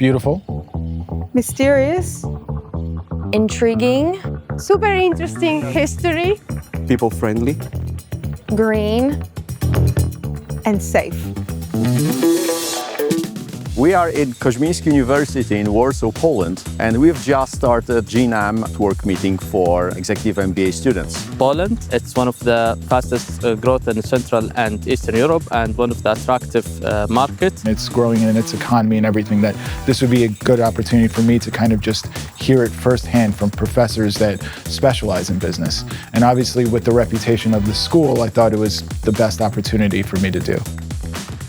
Beautiful. Mysterious. Intriguing. Super interesting history. People-friendly. Green. And safe. We are in Kozminski University in Warsaw, Poland, and we've just started GNAM network meeting for executive MBA students. Poland, it's one of the fastest growth in Central and Eastern Europe and one of the attractive markets. It's growing in its economy and everything, that this would be a good opportunity for me to kind of just hear it firsthand from professors that specialize in business. And obviously with the reputation of the school, I thought it was the best opportunity for me to do.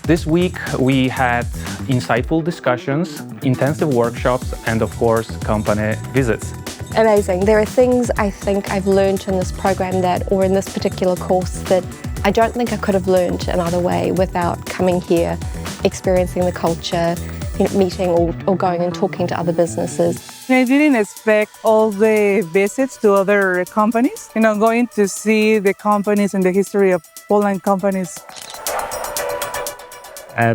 This week we had insightful discussions, intensive workshops, and of course, company visits. Amazing. There are things I think I've learned in this program or in this particular course that I don't think I could have learned another way without coming here, experiencing the culture, meeting or going and talking to other businesses. I didn't expect all the visits to other companies. Going to see the companies and the history of Poland companies.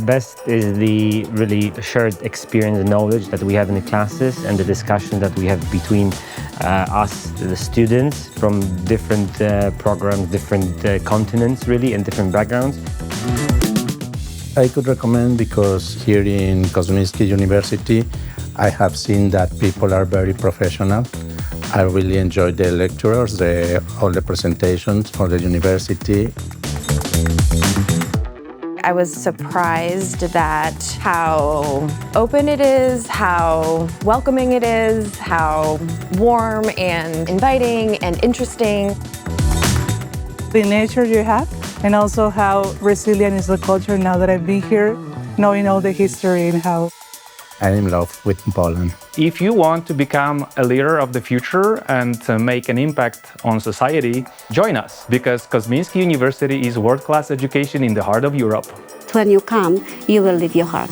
Best is the really shared experience and knowledge that we have in the classes and the discussion that we have between us, the students from different programs, different continents really, and different backgrounds. I could recommend because here in Kozminski University, I have seen that people are very professional. I really enjoyed the lecturers, all the presentations for the university. I was surprised that how open it is, how welcoming it is, how warm and inviting and interesting. The nature you have, and also how resilient is the culture now that I've been here, knowing all the history and how. I'm in love with Poland. If you want to become a leader of the future and make an impact on society, join us, because Kozminski University is world-class education in the heart of Europe. When you come, you will leave your heart.